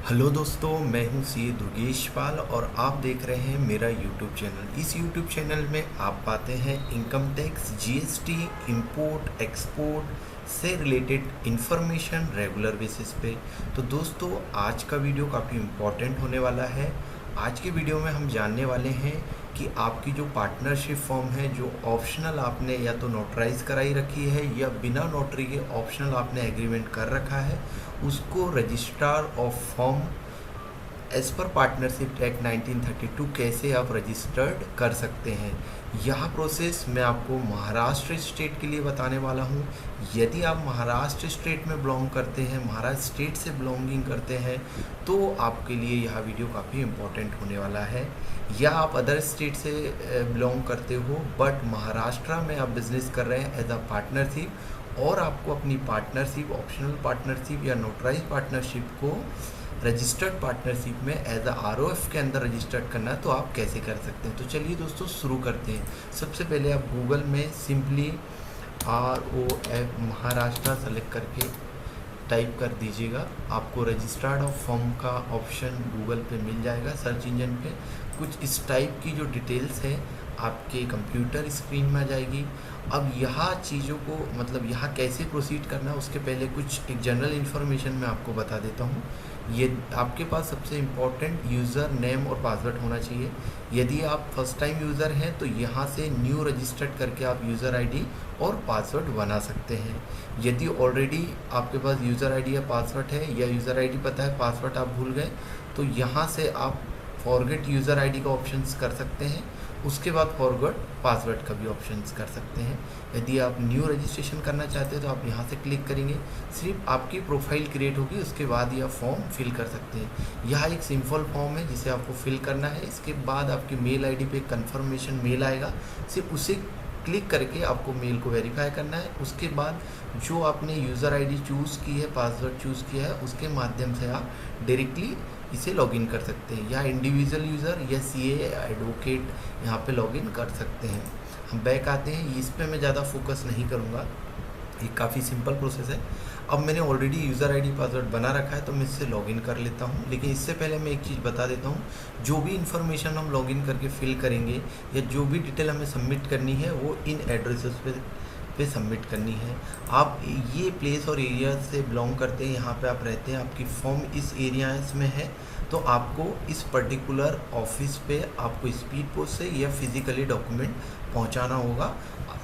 Hello दोस्तों, मैं हूं सीए दुर्गेश पाल और आप देख रहे हैं मेरा यूट्यूब चैनल। इस यूट्यूब चैनल में आप पाते हैं income tax, GST, import export से रिलेटेड इन्फॉर्मेशन रेगुलर बेसिस पे। तो दोस्तों, आज का वीडियो काफ़ी इम्पोर्टेंट होने वाला है। आज के वीडियो में हम जानने वाले हैं कि आपकी जो पार्टनरशिप फॉर्म है, जो ऑप्शनल आपने या तो नोटराइज कराई रखी है या बिना नोटरी के ऑप्शनल आपने एग्रीमेंट कर रखा है, उसको registrar of firm as per partnership act 1932 कैसे आप रजिस्टर्ड कर सकते हैं। यह प्रोसेस मैं आपको महाराष्ट्र स्टेट के लिए बताने वाला हूं। यदि आप महाराष्ट्र स्टेट में बिलोंग करते हैं, महाराष्ट्र स्टेट से बिलोंगिंग करते हैं, तो आपके लिए यह वीडियो काफ़ी इम्पोर्टेंट होने वाला है। या आप अदर स्टेट से बिलोंग करते हो बट महाराष्ट्र में आप बिजनेस कर रहे हैं एज अ पार्टनरशिप और आपको अपनी पार्टनरशिप, ऑप्शनल पार्टनरशिप या नोटराइज पार्टनरशिप को रजिस्टर्ड पार्टनरशिप में एज अ आरओएफ के अंदर रजिस्टर्ड करना है, तो आप कैसे कर सकते हैं। तो चलिए दोस्तों शुरू करते हैं। सबसे पहले आप गूगल में सिंपली ROF महाराष्ट्र सेलेक्ट करके टाइप कर दीजिएगा। आपको रजिस्टर्ड ऑफ फॉर्म का ऑप्शन गूगल पे मिल जाएगा सर्च इंजन पे। कुछ इस टाइप की जो डिटेल्स है आपके कंप्यूटर स्क्रीन में आ जाएगी। अब यहाँ चीज़ों को मतलब यहाँ कैसे प्रोसीड करना है, उसके पहले कुछ एक जनरल इन्फॉर्मेशन मैं आपको बता देता हूँ। ये आपके पास सबसे इम्पॉर्टेंट यूज़र नेम और पासवर्ड होना चाहिए। यदि आप फर्स्ट टाइम यूज़र हैं तो यहाँ से न्यू रजिस्टर्ड करके आप यूज़र आईडी और पासवर्ड बना सकते हैं। यदि ऑलरेडी आपके पास यूज़र आईडी या पासवर्ड है, या यूज़र आईडी पता है पासवर्ड आप भूल गए, तो यहाँ से आप फॉरगेट यूज़र आईडी का ऑप्शंस कर सकते हैं। उसके बाद फॉरगेट पासवर्ड का भी ऑप्शंस कर सकते हैं। यदि आप न्यू रजिस्ट्रेशन करना चाहते हैं तो आप यहाँ से क्लिक करेंगे, सिर्फ आपकी प्रोफाइल क्रिएट होगी, उसके बाद यह फॉर्म फिल कर सकते हैं। यह एक सिंपल फॉर्म है जिसे आपको फिल करना है। इसके बाद आपकी मेल आईडी पे कंफर्मेशन मेल आएगा, सिर्फ उसे क्लिक करके आपको मेल को वेरीफाई करना है। उसके बाद जो आपने यूज़र आईडी चूज़ की है, पासवर्ड चूज़ किया है, उसके माध्यम से आप डायरेक्टली इसे लॉगिन कर सकते हैं। या इंडिविजुअल यूज़र या सीए एडवोकेट यहाँ पे लॉगिन कर सकते हैं। हम बैक आते हैं, इस पे मैं ज़्यादा फोकस नहीं करूँगा, ये काफ़ी सिंपल प्रोसेस है। अब मैंने ऑलरेडी यूज़र आईडी पासवर्ड बना रखा है तो मैं इससे लॉगिन कर लेता हूँ। लेकिन इससे पहले मैं एक चीज़ बता देता हूँ, जो भी इन्फॉर्मेशन हम लॉगिन करके फिल करेंगे या जो भी डिटेल हमें सबमिट करनी है वो इन एड्रेसेस पे सबमिट करनी है। आप ये प्लेस और एरिया से बिलोंग करते हैं, यहाँ पे आप रहते हैं, आपकी फॉर्म इस एरियाज में है, तो आपको इस पर्टिकुलर ऑफिस पे आपको स्पीड पोस्ट से या फिज़िकली डॉक्यूमेंट पहुँचाना होगा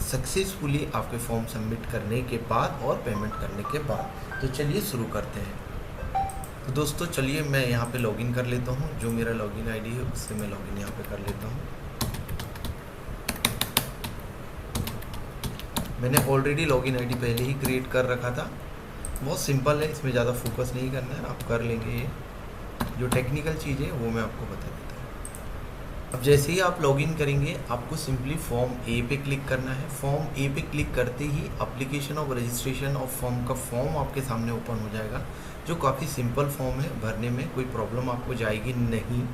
सक्सेसफुली आपके फॉर्म सबमिट करने के बाद और पेमेंट करने के बाद। तो चलिए शुरू करते हैं। तो दोस्तों चलिए मैं यहाँ पे लॉगिन कर लेता हूँ। जो मेरा लॉगिन आईडी है उससे मैं लॉगिन यहाँ पे कर लेता हूँ। मैंने ऑलरेडी लॉगिन आईडी पहले ही क्रिएट कर रखा था। बहुत सिंपल है, इसमें ज़्यादा फोकस नहीं करना है, आप कर लेंगे। ये जो टेक्निकल चीज़ है वो मैं आपको बता देता हूँ। अब जैसे ही आप लॉगिन करेंगे आपको सिंपली फॉर्म ए पे क्लिक करना है। फॉर्म ए पे क्लिक करते ही application of registration of form का फॉर्म आपके सामने ओपन हो जाएगा, जो काफ़ी सिंपल फॉर्म है, भरने में कोई प्रॉब्लम आपको जाएगी नहीं।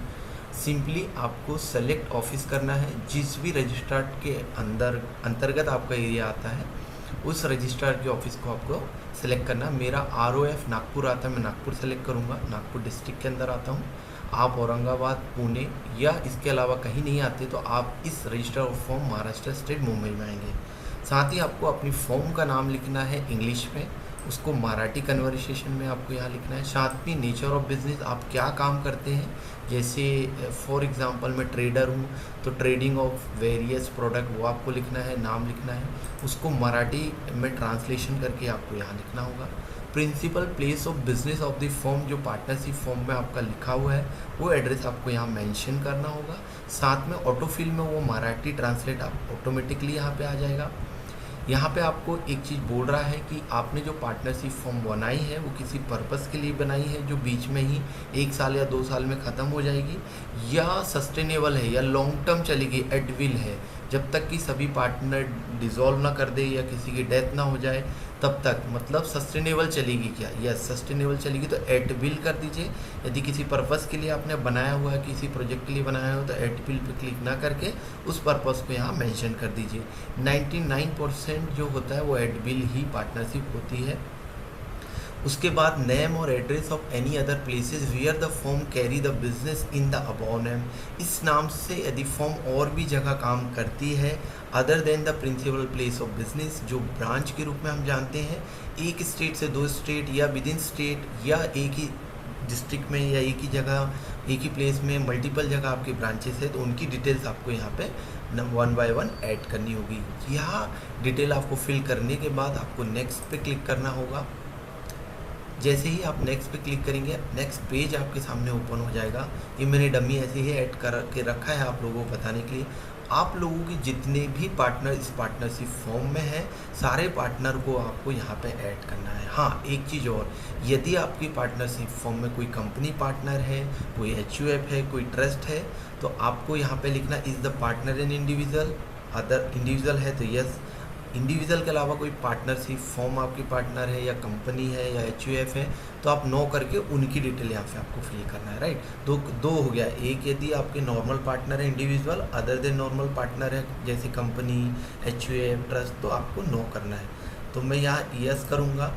सिंपली आपको सेलेक्ट ऑफिस करना है, जिस भी रजिस्ट्रार के अंतर्गत आपका एरिया आता है उस रजिस्ट्रार के ऑफिस को आपको सेलेक्ट करना। मेरा ROF नागपुर आता है, मैं नागपुर सेलेक्ट करूँगा, नागपुर डिस्ट्रिक्ट के अंदर आता हूँ। आप औरंगाबाद, पुणे या इसके अलावा कहीं नहीं आते तो आप इस register of form Maharashtra state Mumbai में आएंगे। साथ ही आपको अपनी फॉर्म का नाम लिखना है इंग्लिश में, उसको मराठी कन्वर्सेशन में आपको यहाँ लिखना है। साथ में नेचर ऑफ बिजनेस, आप क्या काम करते हैं, जैसे फॉर एग्जांपल मैं ट्रेडर हूँ तो ट्रेडिंग ऑफ वेरियस प्रोडक्ट वो आपको लिखना है, नाम लिखना है, उसको मराठी में ट्रांसलेशन करके आपको यहाँ लिखना होगा। Principal place of business of the firm, जो पार्टनरशिप फॉर्म में आपका लिखा हुआ है वो एड्रेस आपको यहाँ मेंशन करना होगा। साथ में ऑटोफिल में वो मराठी ट्रांसलेट आप ऑटोमेटिकली यहाँ पे आ जाएगा। यहाँ पे आपको एक चीज़ बोल रहा है कि आपने जो पार्टनरशिप फॉर्म बनाई है वो किसी पर्पस के लिए बनाई है जो बीच में ही 1 साल या 2 साल में ख़त्म हो जाएगी, या सस्टेनेबल है या लॉन्ग टर्म चलेगी, एट विल है, जब तक कि सभी पार्टनर डिसॉल्व ना कर दे या किसी की डेथ ना हो जाए तब तक, मतलब सस्टेनेबल चलेगी क्या, यस सस्टेनेबल चलेगी तो एट विल कर दीजिए। यदि किसी पर्पस के लिए आपने बनाया हुआ है, किसी प्रोजेक्ट के लिए बनाया हो, तो एट विल पे क्लिक ना करके उस पर्पस को यहाँ मेंशन कर दीजिए। 99% जो होता है वो एट विल ही पार्टनरशिप होती है। उसके बाद नेम और address of any other places wear the firm carry the business in the above name. इस नाम से यदि फर्म और भी जगह काम करती है other than the principal place of business, जो ब्रांच के रूप में हम जानते हैं, एक स्टेट से दो स्टेट या विद इन स्टेट या एक ही डिस्ट्रिक्ट में या एक ही जगह एक ही प्लेस में मल्टीपल जगह आपके ब्रांचेस है, तो उनकी डिटेल्स आपको यहाँ पे वन बाय वन ऐड करनी होगी। यहाँ डिटेल आपको फिल करने के बाद आपको नेक्स्ट पे क्लिक करना होगा। जैसे ही आप नेक्स्ट पे क्लिक करेंगे नेक्स्ट पेज आपके सामने ओपन हो जाएगा। ये मैंने डमी ऐसे ही ऐड कर के रखा है आप लोगों को बताने के लिए। आप लोगों के जितने भी पार्टनर इस पार्टनरशिप फॉर्म में हैं सारे पार्टनर को आपको यहाँ पे ऐड करना है। हाँ, एक चीज़ और, यदि आपकी पार्टनरशिप फॉर्म में कोई कंपनी पार्टनर है, कोई HUF है, कोई ट्रस्ट है, तो आपको यहाँ पे लिखना is the partner in individual. Other individual है तो यस, इंडिविजुअल के अलावा कोई पार्टनरशिप फॉर्म आपकी पार्टनर है या कंपनी है या HUF है तो आप नो करके उनकी डिटेल यहाँ पे आपको फिल करना है, राइट। दो हो गया। एक यदि आपके नॉर्मल पार्टनर है individual, other than normal partner है जैसे कंपनी, HUF, ट्रस्ट, तो आपको नो करना है। तो मैं यहाँ यस करूँगा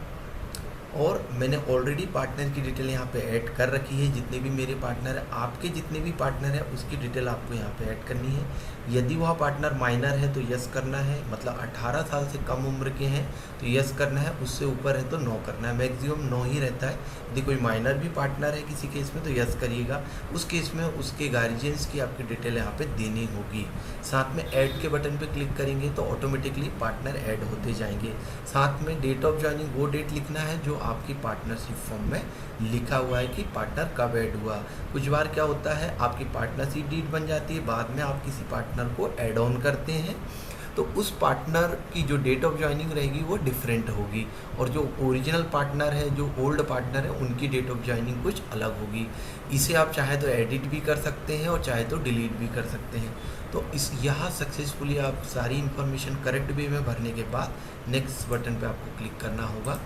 और मैंने ऑलरेडी पार्टनर की डिटेल यहाँ पे ऐड कर रखी है। जितने भी मेरे पार्टनर हैं, आपके जितने भी पार्टनर हैं उसकी डिटेल आपको यहाँ पे ऐड करनी है। यदि वह पार्टनर माइनर है तो यस करना है, मतलब 18 साल से कम उम्र के हैं तो यस करना है, उससे ऊपर है तो नो करना है। मैक्सिमम नो ही रहता है। यदि कोई माइनर भी पार्टनर है किसी केस में तो यस करिएगा। उस केस में उसके गार्जियंस की आपकी डिटेल यहाँ पे देनी होगी। साथ में ऐड के बटन पे क्लिक करेंगे तो ऑटोमेटिकली पार्टनर ऐड होते जाएंगे। साथ में डेट ऑफ ज्वाइनिंग वो डेट लिखना है जो आपकी पार्टनरशिप फॉर्म में लिखा हुआ है कि पार्टनर कब ऐड हुआ। कुछ बार क्या होता है आपकी पार्टनरशिप डीड बन जाती है, बाद में आप किसी पार्टनर को ऐड ऑन करते हैं तो उस पार्टनर की जो डेट ऑफ ज्वाइनिंग रहेगी वो डिफरेंट होगी और जो ओरिजिनल पार्टनर है, जो ओल्ड पार्टनर है, उनकी डेट ऑफ ज्वाइनिंग कुछ अलग होगी। इसे आप चाहे तो एडिट भी कर सकते हैं और चाहे तो डिलीट भी कर सकते हैं। तो इस यहाँ सक्सेसफुली आप सारी इन्फॉर्मेशन करेक्ट वे में भरने के बाद नेक्स्ट बटन पे आपको क्लिक करना होगा।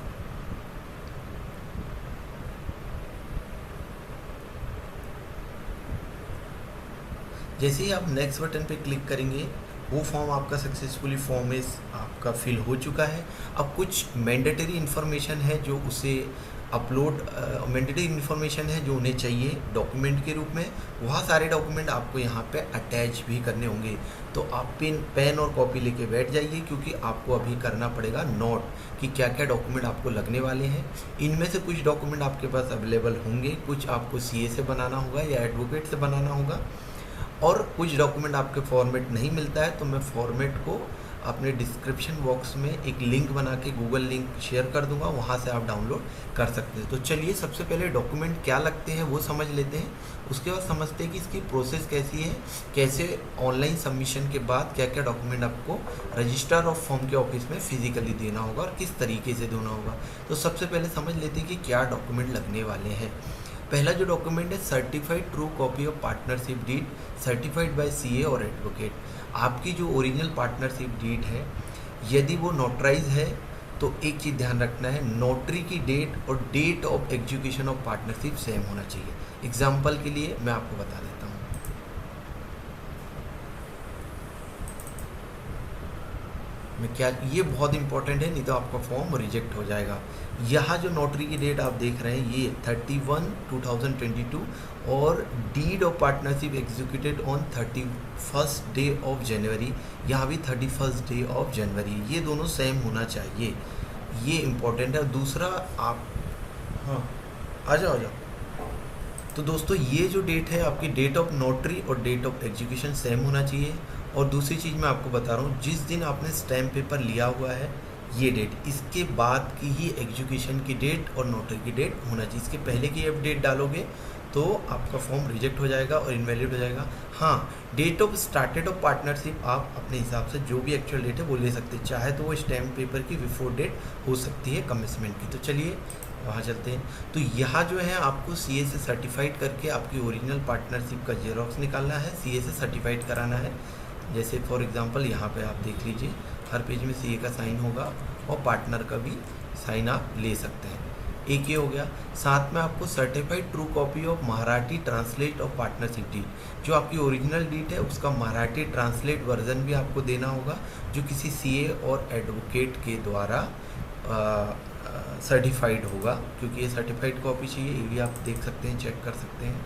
जैसे ही आप नेक्स्ट बटन पे क्लिक करेंगे वो फॉर्म आपका सक्सेसफुली फॉर्म इस आपका फिल हो चुका है। अब कुछ मैंडेटरी इन्फॉर्मेशन है जो उसे अपलोड मैंडेटरी इन्फॉर्मेशन है जो उन्हें चाहिए डॉक्यूमेंट के रूप में। वह सारे डॉक्यूमेंट आपको यहाँ पे अटैच भी करने होंगे। तो आप पेन और कॉपी लेके बैठ जाइए क्योंकि आपको अभी करना पड़ेगा नोट कि क्या क्या डॉक्यूमेंट आपको लगने वाले हैं। इनमें से कुछ डॉक्यूमेंट आपके पास अवेलेबल होंगे, कुछ आपको CA से बनाना होगा या एडवोकेट से बनाना होगा और कुछ डॉक्यूमेंट आपके फॉर्मेट नहीं मिलता है तो मैं फॉर्मेट को अपने डिस्क्रिप्शन बॉक्स में एक लिंक बना के गूगल लिंक शेयर कर दूंगा, वहाँ से आप डाउनलोड कर सकते हैं। तो चलिए सबसे पहले डॉक्यूमेंट क्या लगते हैं वो समझ लेते हैं, उसके बाद समझते हैं कि इसकी प्रोसेस कैसी है, कैसे ऑनलाइन सबमिशन के बाद क्या क्या डॉक्यूमेंट आपको रजिस्ट्रार ऑफ फॉर्म के ऑफिस में फिजिकली देना होगा और किस तरीके से देना होगा। तो सबसे पहले समझ लेते हैं कि क्या डॉक्यूमेंट लगने वाले हैं। पहला जो डॉक्यूमेंट है certified true copy of partnership deed certified by CA और एडवोकेट। आपकी जो ओरिजिनल पार्टनरशिप डीड है यदि वो नोटराइज है तो एक चीज़ ध्यान रखना है, नोटरी की डेट और date of execution of partnership same होना चाहिए। एग्जाम्पल के लिए मैं आपको बता देता हूँ। मैं क्या, ये बहुत इंपॉर्टेंट है नहीं तो आपका फॉर्म रिजेक्ट हो जाएगा। यहाँ जो नोटरी की डेट आप देख रहे हैं ये 31/2022 और deed of partnership executed on 31st day of January, यहाँ भी 31st डे ऑफ जनवरी, ये दोनों सेम होना चाहिए, ये इम्पोर्टेंट है। दूसरा आप आ जाओ। तो दोस्तों ये जो डेट है आपकी डेट ऑफ नोटरी और डेट ऑफ एग्जीक्यूशन सेम होना चाहिए। और दूसरी चीज़ मैं आपको बता रहा हूँ, जिस दिन आपने स्टैम्प पेपर लिया हुआ है ये डेट, इसके बाद की ही एग्जीक्यूशन की डेट और नोटरी की डेट होना चाहिए। इसके पहले की आप डेट डालोगे तो आपका फॉर्म रिजेक्ट हो जाएगा और इनवैलिड हो जाएगा। हाँ, date of started of partnership आप अपने हिसाब से जो भी एक्चुअल डेट है वो ले सकते हैं, चाहे तो वो स्टैम्प पेपर की बिफोर डेट हो सकती है कमिटमेंट की। तो चलिए वहाँ चलते हैं। तो यहाँ जो है आपको CA से सर्टिफाइड करके आपकी ओरिजिनल पार्टनरशिप का जेरॉक्स निकालना है, CA से सर्टिफाइड कराना है। जैसे फॉर एग्जांपल यहाँ पे आप देख लीजिए हर पेज में CA का साइन होगा और पार्टनर का भी साइन आप ले सकते हैं। एक ये हो गया। साथ में आपको certified true copy of Marathi translate of partnership deed, जो आपकी ओरिजिनल डीड है उसका मराठी ट्रांसलेट वर्जन भी आपको देना होगा जो किसी CA और एडवोकेट के द्वारा सर्टिफाइड होगा, क्योंकि ये सर्टिफाइड कॉपी चाहिए। ये भी आप देख सकते हैं, चेक कर सकते हैं।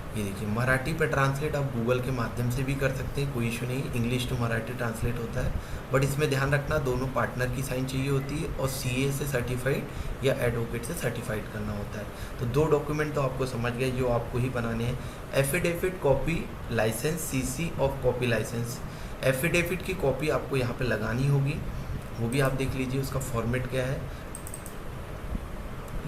ये देखिए मराठी पे ट्रांसलेट आप गूगल के माध्यम से भी कर सकते हैं, कोई इशू नहीं, इंग्लिश टू मराठी ट्रांसलेट होता है। बट इसमें ध्यान रखना दोनों पार्टनर की साइन चाहिए होती है और सीए से सर्टिफाइड या एडवोकेट से सर्टिफाइड करना होता है। तो 2 डॉक्यूमेंट तो आपको समझ गए जो आपको ही बनाने हैं। Affidavit copy license, CC of copy license. Affidavit की कॉपी आपको यहाँ पे लगानी होगी, वो भी आप देख लीजिए उसका फॉर्मेट क्या है।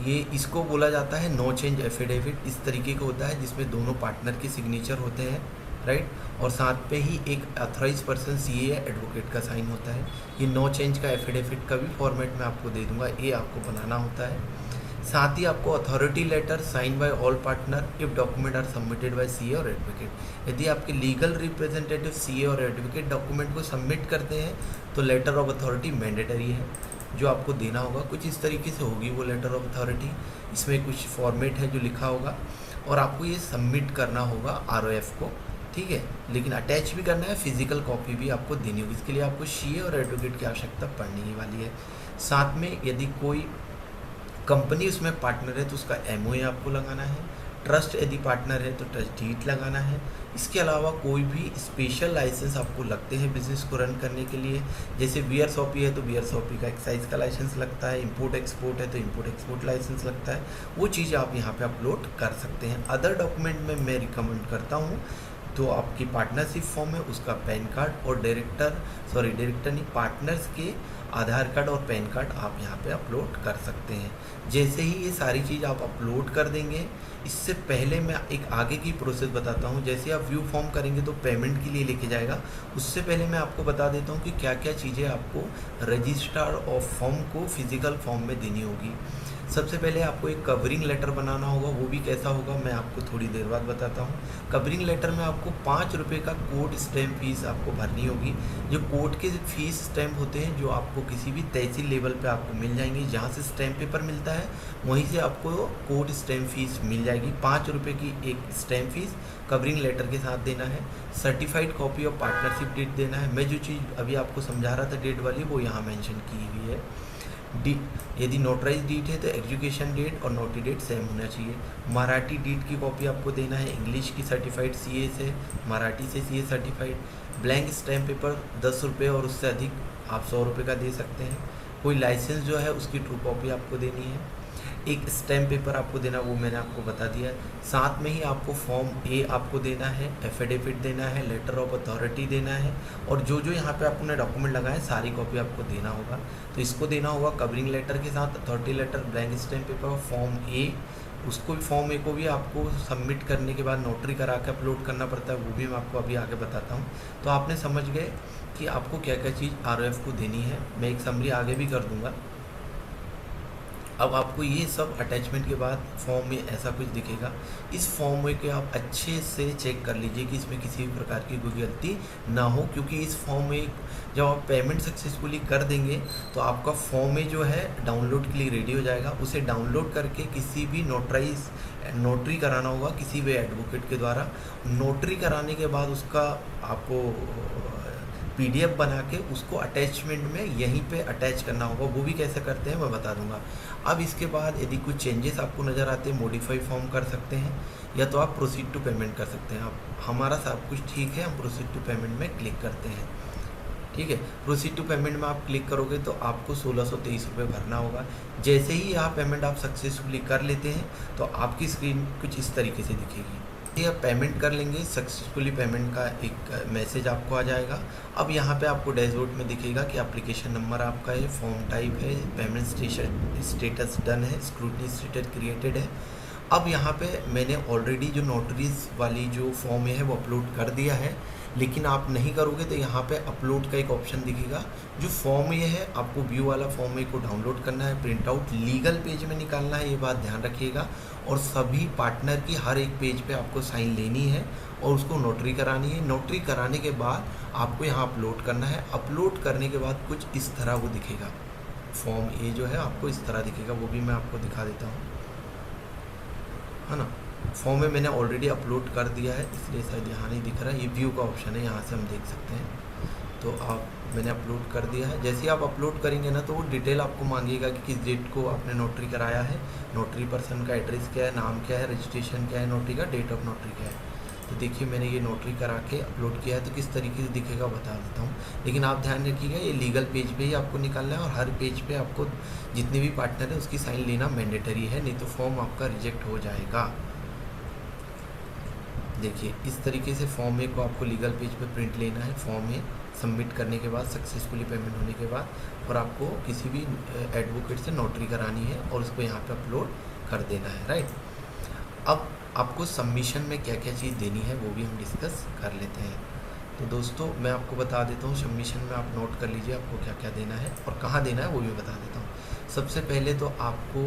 ये इसको बोला जाता है नो चेंज एफिडेविट। इस तरीके का होता है जिसमें दोनों पार्टनर के सिग्नेचर होते हैं, राइट, और साथ पे ही एक अथॉराइज पर्सन सीए या एडवोकेट का साइन होता है। ये नो चेंज का एफिडेविट का भी फॉर्मेट मैं आपको दे दूंगा, ये आपको बनाना होता है। साथ ही आपको authority letter sign by all partner if document are submitted by CA और एडवोकेट। यदि आपके लीगल रिप्रेजेंटेटिव सीए और एडवोकेट डॉक्यूमेंट को सबमिट करते हैं तो लेटर ऑफ अथॉरिटी मैंडेटरी है जो आपको देना होगा। कुछ इस तरीके से होगी वो लेटर ऑफ अथॉरिटी, इसमें कुछ फॉर्मेट है जो लिखा होगा और आपको ये सबमिट करना होगा आरओएफ को, ठीक है। लेकिन अटैच भी करना है, फिजिकल कॉपी भी आपको देनी होगी। इसके लिए आपको सीए और एडवोकेट की आवश्यकता पड़ने ही वाली है। साथ में यदि कोई कंपनी उसमें पार्टनर है तो उसका एमओए आपको लगाना है। ट्रस्ट यदि पार्टनर है तो ट्रस्ट डीड लगाना है। इसके अलावा कोई भी स्पेशल लाइसेंस आपको लगते हैं बिजनेस को रन करने के लिए, जैसे वीआरसॉपी है तो वीआरसॉपी का एक्साइज का लाइसेंस लगता है, इंपोर्ट एक्सपोर्ट है तो इंपोर्ट एक्सपोर्ट लाइसेंस लगता है, वो चीज़ें आप यहाँ पे अपलोड कर सकते हैं। अदर डॉक्यूमेंट में मैं रिकमेंड करता हूँ तो आपकी पार्टनरशिप फॉर्म है उसका पैन कार्ड और डायरेक्टर नहीं, पार्टनर्स के आधार कार्ड और पैन कार्ड आप यहाँ पे अपलोड कर सकते हैं। जैसे ही ये सारी चीज़ आप अपलोड कर देंगे, इससे पहले मैं एक आगे की प्रोसेस बताता हूँ। जैसे आप व्यू फॉर्म करेंगे तो पेमेंट के लिए लेके जाएगा, उससे पहले मैं आपको बता देता हूँ कि क्या क्या चीज़ें आपको रजिस्ट्रार ऑफ फॉर्म को फिजिकल फॉर्म में देनी होगी। सबसे पहले आपको एक कवरिंग लेटर बनाना होगा, वो भी कैसा होगा मैं आपको थोड़ी देर बाद बताता हूँ। कवरिंग लेटर में आपको 5 रुपये का कोर्ट स्टैम्प फीस आपको भरनी होगी। जो कोर्ट के फीस स्टैम्प होते हैं जो आपको किसी भी तहसील लेवल पे आपको मिल जाएंगे, जहाँ से स्टैम्प पेपर मिलता है वहीं से आपको कोर्ट स्टैम्प फीस मिल जाएगी। 5 रुपये की एक स्टैम्प फीस कवरिंग लेटर के साथ देना है। Certified copy of partnership date देना है। मैं जो चीज़ अभी आपको समझा रहा था डेट वाली, वो यहाँ मेंशन की हुई है। यदि नोटराइज डीड है तो एजुकेशन डेट और नोटी डेट सेम होना चाहिए। मराठी डीड की कॉपी आपको देना है, इंग्लिश की सर्टिफाइड सीए से, मराठी से CA certified. Blank stamp paper 10 रुपये और उससे अधिक आप 100 रुपये का दे सकते हैं। कोई लाइसेंस जो है उसकी ट्रू कॉपी आपको देनी है। एक स्टैम्प पेपर आपको देना, वो मैंने आपको बता दिया। साथ में ही आपको फॉर्म ए आपको देना है, एफिडेविट देना है, लेटर ऑफ अथॉरिटी देना है, और जो जो यहाँ पे आपने डॉक्यूमेंट लगाए सारी कॉपी आपको देना होगा। तो इसको देना होगा कवरिंग लेटर के साथ, authority letter, blank stamp paper, form A. उसको भी फॉर्म ए को भी आपको सबमिट करने के बाद नोटरी करा के अपलोड करना पड़ता है, वो भी मैं आपको अभी आगे बताता हूँ। तो आपने समझ गए कि आपको क्या क्या चीज़ आरओएफ को देनी है। मैं एक समरी आगे भी कर दूँगा। अब आपको ये सब अटैचमेंट के बाद फॉर्म में ऐसा कुछ दिखेगा। इस फॉर्म में के आप अच्छे से चेक कर लीजिए कि इसमें किसी भी प्रकार की कोई गलती ना हो, क्योंकि इस फॉर्म में जब आप पेमेंट सक्सेसफुली कर देंगे तो आपका फॉर्म में जो है डाउनलोड के लिए रेडी हो जाएगा। उसे डाउनलोड करके किसी भी नोटरी कराना होगा किसी भी एडवोकेट के द्वारा। नोटरी कराने के बाद उसका आपको पीडीएफ बना के उसको अटैचमेंट में यहीं पे अटैच करना होगा। वो भी कैसे करते हैं मैं बता दूंगा। अब इसके बाद यदि कुछ चेंजेस आपको नज़र आते हैं, मॉडिफाई फॉर्म कर सकते हैं या तो आप प्रोसीड टू पेमेंट कर सकते हैं। आप हमारा सब कुछ ठीक है, हम प्रोसीड टू पेमेंट में क्लिक करते हैं। ठीक है, प्रोसीड टू पेमेंट में आप क्लिक करोगे तो आपको 1623 रुपये भरना होगा। जैसे ही आप पेमेंट आप सक्सेसफुली कर लेते हैं तो आपकी स्क्रीन कुछ इस तरीके से दिखेगी। आप पेमेंट कर लेंगे, सक्सेसफुली पेमेंट का एक मैसेज आपको आ जाएगा। अब यहाँ पे आपको डैशबोर्ड में दिखेगा कि एप्लीकेशन नंबर आपका है, फॉर्म टाइप है, पेमेंट स्टेटस डन है, स्क्रूटनी स्टेटस क्रिएटेड है। अब यहाँ पे मैंने ऑलरेडी जो नोटरीज वाली जो फॉर्म है वो अपलोड कर दिया है, लेकिन आप नहीं करोगे तो यहाँ पे अपलोड का एक ऑप्शन दिखेगा। जो फॉर्म ये है आपको व्यू वाला फॉर्म ए को डाउनलोड करना है, प्रिंट आउट लीगल पेज में निकालना है, ये बात ध्यान रखिएगा। और सभी पार्टनर की हर एक पेज पे आपको साइन लेनी है और उसको नोटरी करानी है। नोटरी कराने के बाद आपको यहाँ अपलोड करना है। अपलोड करने के बाद कुछ इस तरह वो दिखेगा, फॉर्म ए जो है आपको इस तरह दिखेगा, वो भी मैं आपको दिखा देता हूँ, है ना। फॉर्म में मैंने ऑलरेडी अपलोड कर दिया है इसलिए शायद यहाँ नहीं दिख रहा है। ये व्यू का ऑप्शन है, यहाँ से हम देख सकते हैं। तो मैंने अपलोड कर दिया है। जैसे ही आप अपलोड करेंगे ना तो वो डिटेल आपको मांगेगा कि किस डेट को आपने नोटरी कराया है, नोटरी पर्सन का एड्रेस क्या है, नाम क्या है, रजिस्ट्रेशन क्या है नोटरी का, डेट ऑफ नोटरी क्या है। तो देखिए मैंने ये नोटरी करा के अपलोड किया है, तो किस तरीके से दिखेगा बता देता हूँ। लेकिन आप ध्यान रखिएगा ये लीगल पेज पे ही आपको निकालना है और हर पेज पे आपको जितने भी पार्टनर है उसकी साइन लेना मैंडेटरी है, नहीं तो फॉर्म आपका रिजेक्ट हो जाएगा। देखिए इस तरीके से फॉर्म ए को आपको लीगल पेज पे प्रिंट लेना है। फॉर्म ए सबमिट करने के बाद, सक्सेसफुली पेमेंट होने के बाद, और आपको किसी भी एडवोकेट से नोटरी करानी है और उसको यहाँ पे अपलोड कर देना है, राइट। अब आपको सबमिशन में क्या क्या चीज़ देनी है वो भी हम डिस्कस कर लेते हैं। तो दोस्तों मैं आपको बता देता हूँ, सबमिशन में आप नोट कर लीजिए आपको क्या क्या देना है और कहाँ देना है वो भी बता देता हूँ। सबसे पहले तो आपको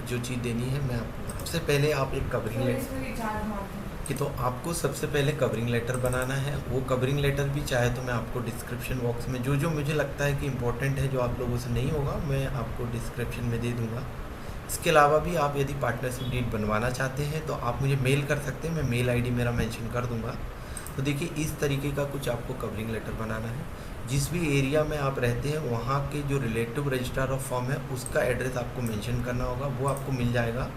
जो चीज़ देनी है मैं आपको बता, सबसे पहले आप एक कवरिंग लेटर कि तो आपको सबसे पहले कवरिंग लेटर बनाना है। वो कवरिंग लेटर भी चाहे तो मैं आपको डिस्क्रिप्शन बॉक्स में जो जो मुझे लगता है कि इम्पोर्टेंट है, जो आप लोगों से नहीं होगा, मैं आपको डिस्क्रिप्शन में दे दूँगा। इसके अलावा भी आप यदि पार्टनरशिप डीड बनवाना चाहते हैं तो आप मुझे मेल कर सकते हैं, मैं मेल आईडी मेरा मेंशन कर दूंगा। तो देखिए इस तरीके का कुछ आपको कवरिंग लेटर बनाना है। जिस भी एरिया में आप रहते हैं वहाँ के जो रिलेटिव रजिस्ट्रार ऑफ फॉर्म है उसका एड्रेस आपको मेंशन करना होगा, वो आपको मिल जाएगा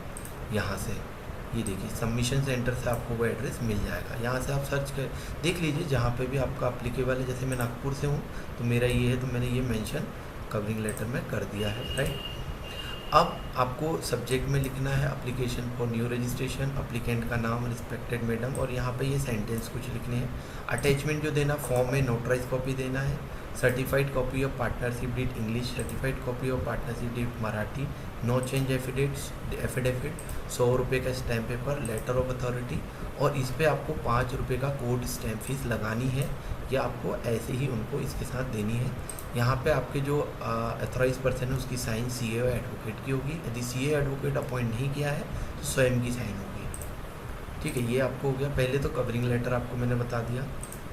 यहाँ से। ये देखिए सबमिशन सेंटर से आपको वो एड्रेस मिल जाएगा, यहाँ से आप सर्च कर देख लीजिए जहाँ पे भी आपका अप्लीकेबल है। जैसे मैं नागपुर से हूँ तो मेरा ये है, तो मैंने ये मेंशन कवरिंग लेटर में कर दिया है, राइट। अब आपको सब्जेक्ट में लिखना है application for new registration, applicant का नाम रिस्पेक्टेड मैडम, और यहाँ पे ये सेंटेंस कुछ लिखने हैं। अटैचमेंट जो देना, फॉर्म में नोटराइज कॉपी देना है, certified copy of partnership deed English, certified copy of partnership deed Marathi, no change affidavit, 100 रुपये का stamp paper, letter of authority, और इस पर आपको 5 रुपये का कोड स्टैम्प फीस लगानी है, या आपको ऐसे ही उनको इसके साथ देनी है। यहाँ पे आपके जो अथॉराइज पर्सन है उसकी साइन सीए और एडवोकेट की होगी। यदि सीए एडवोकेट अपॉइंट नहीं किया है तो स्वयं की साइन होगी, ठीक है। ये आपको हो गया। पहले तो कवरिंग लेटर आपको मैंने बता दिया।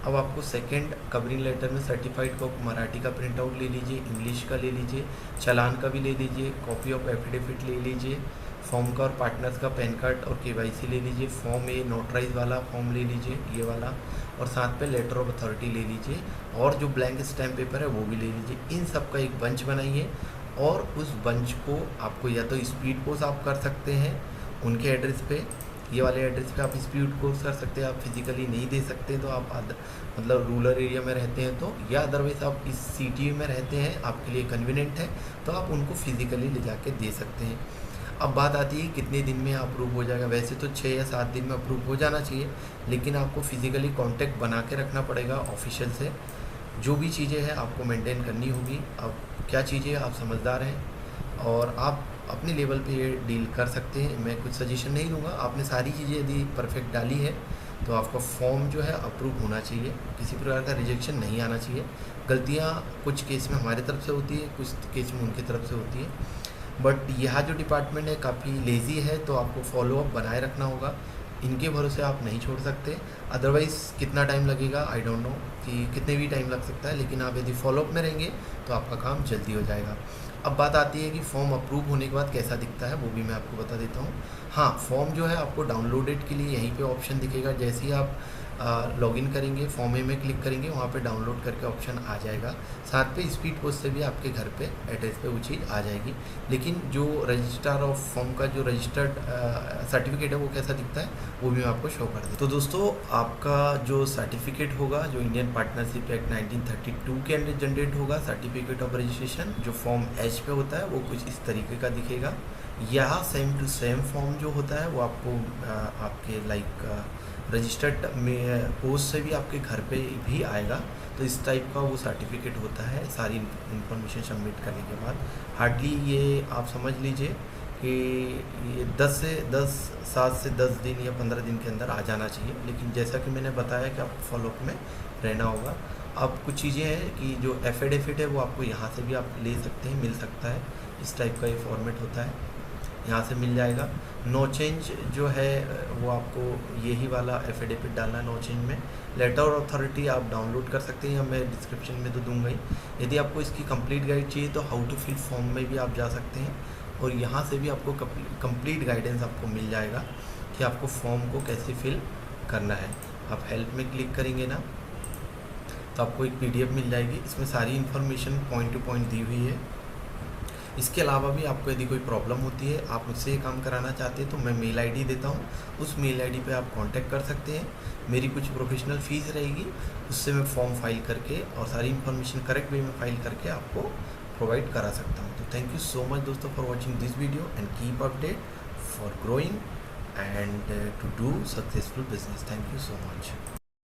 अब आपको सेकंड कवरिंग लेटर में सर्टिफाइड कॉपी मराठी का प्रिंट आउट ले लीजिए, इंग्लिश का ले लीजिए, चालान का भी ले लीजिए, कॉपी ऑफ एफिडेविट ले लीजिए, फॉर्म का और पार्टनर्स का पैन कार्ड और केवाईसी ले लीजिए, फॉर्म ए नोटराइज वाला फॉर्म ले लीजिए ये वाला, और साथ पे लेटर ऑफ अथॉरिटी ले लीजिए, और जो ब्लैंक स्टैम्प पेपर है वो भी ले लीजिए। इन सब का एक बंच बनाइए और उस बंच को आपको या तो स्पीड पोस्ट आप कर सकते हैं उनके एड्रेस पे, ये वाले एड्रेस पे आप स्पीड पोस्ट कर सकते हैं। आप फिजिकली नहीं दे सकते तो आप मतलब रूरल एरिया में रहते हैं तो, या अदरवाइज आप इस सिटी में रहते हैं आपके लिए कन्वीनियंट है तो आप उनको फिजिकली ले जाके दे सकते हैं। अब बात आती है कितने दिन में अप्रूव हो जाएगा। वैसे तो 6 या 7 दिन में अप्रूव हो जाना चाहिए, लेकिन आपको फिजिकली कांटेक्ट बना के रखना पड़ेगा ऑफिशियल से। जो भी चीज़ें हैं आपको मेंटेन करनी होगी। अब क्या चीज़ें आप समझदार हैं और आप अपने लेवल पे ये डील कर सकते हैं, मैं कुछ सजेशन नहीं दूंगा। आपने सारी चीज़ें यदि परफेक्ट डाली है तो आपका फॉर्म जो है अप्रूव होना चाहिए, किसी प्रकार का रिजेक्शन नहीं आना चाहिए। गलतियाँ कुछ केस में हमारी तरफ से होती है, कुछ केस में उनकी तरफ से होती है, बट यह जो डिपार्टमेंट है काफ़ी लेज़ी है तो आपको फॉलोअप बनाए रखना होगा। इनके भरोसे आप नहीं छोड़ सकते, अदरवाइज़ कितना टाइम लगेगा आई डोंट नो कि कितने भी टाइम लग सकता है, लेकिन आप यदि फॉलोअप में रहेंगे तो आपका काम जल्दी हो जाएगा। अब बात आती है कि फॉर्म अप्रूव होने के बाद कैसा दिखता है, वो भी मैं आपको बता देता हूँ। हाँ, फॉर्म जो है आपको डाउनलोडेड के लिए यहीं पे ऑप्शन दिखेगा। जैसे ही आप लॉगिन करेंगे, फॉर्म ए में क्लिक करेंगे, वहाँ पे डाउनलोड करके ऑप्शन आ जाएगा। साथ पे स्पीड पोस्ट से भी आपके घर पे एड्रेस पे वो चीज़ आ जाएगी। लेकिन जो रजिस्ट्रार ऑफ फॉर्म का जो रजिस्टर्ड सर्टिफिकेट है वो कैसा दिखता है वो भी मैं आपको शो कर दूँ। तो दोस्तों आपका जो सर्टिफिकेट होगा, जो इंडियन पार्टनरशिप एक्ट 1932 के अंडर जनरेट होगा, सर्टिफिकेट ऑफ रजिस्ट्रेशन जो फॉर्म एच पे होता है वो कुछ इस तरीके का दिखेगा। यहाँ सेम टू सेम फॉर्म जो होता है वो आपको आपके लाइक रजिस्टर्ड में पोस्ट से भी आपके घर पे भी आएगा। तो इस टाइप का वो सर्टिफिकेट होता है सारी इन्फॉर्मेशन सबमिट करने के बाद। हार्डली ये आप समझ लीजिए कि ये 7 से 10 दिन या 15 दिन के अंदर आ जाना चाहिए। लेकिन जैसा कि मैंने बताया कि आपको फॉलोअप में रहना होगा। अब कुछ चीज़ें हैं कि जो एफिडेविट है वो आपको यहाँ से भी आप ले सकते हैं, मिल सकता है। इस टाइप का ये फॉर्मेट होता है, यहाँ से मिल जाएगा। नो चेंज जो है वो आपको यही वाला एफिडेविट डालना है नो चेंज में। लेटर ऑफ अथॉरिटी आप डाउनलोड कर सकते हैं, या मैं डिस्क्रिप्शन में तो दूंगा ही। यदि आपको इसकी कंप्लीट गाइड चाहिए तो हाउ टू फिल फॉर्म में भी आप जा सकते हैं, और यहाँ से भी आपको कंप्लीट गाइडेंस आपको मिल जाएगा कि आपको फॉर्म को कैसे फिल करना है। आप हेल्प में क्लिक करेंगे ना तो आपको एक PDF मिल जाएगी, इसमें सारी इन्फॉर्मेशन पॉइंट टू पॉइंट दी हुई है। इसके अलावा भी आपको यदि कोई प्रॉब्लम होती है, आप मुझसे ये काम कराना चाहते हैं, तो मैं मेल आईडी देता हूँ, उस मेल आईडी पे आप कांटेक्ट कर सकते हैं। मेरी कुछ प्रोफेशनल फ़ीस रहेगी, उससे मैं फॉर्म फाइल करके और सारी इन्फॉर्मेशन करेक्ट वे में फाइल करके आपको प्रोवाइड करा सकता हूँ। तो थैंक यू सो मच दोस्तों for watching this video and keep update for growing and to do successful business. Thank you so much.